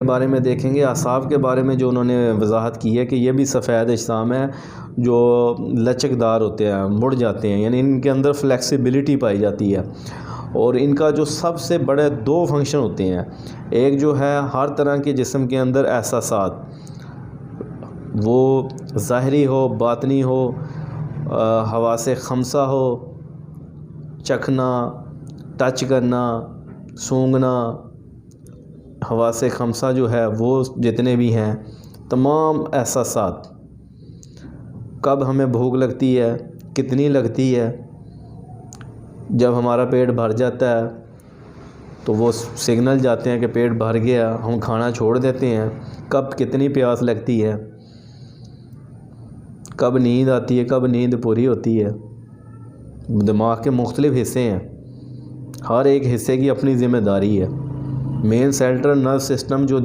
बारे में देखेंगे। आसाब के बारे में जो उन्होंने वजाहत की है कि ये भी सफ़ेद अजसाम है जो लचकदार होते हैं, मुड़ जाते हैं, यानी इनके अंदर फ्लेक्सिबिलिटी पाई जाती है। और इनका जो सबसे बड़े दो फंक्शन होते हैं, एक जो है हर तरह के जिस्म के अंदर एहसासात, वो ज़ाहरी हो, बातनी हो, हवासे खमसा हो, चखना, टच करना, सूंघना, हवासे खमसा जो है वो जितने भी हैं तमाम एहसासात, कब हमें भूख लगती है, कितनी लगती है, जब हमारा पेट भर जाता है तो वो सिग्नल जाते हैं कि पेट भर गया, हम खाना छोड़ देते हैं, कब कितनी प्यास लगती है, कब नींद आती है, कब नींद पूरी होती है। दिमाग के मुख्तलिफ हिस्से हैं, हर एक हिस्से की अपनी ज़िम्मेदारी है। मेन सेंट्रल नर्व सिस्टम जो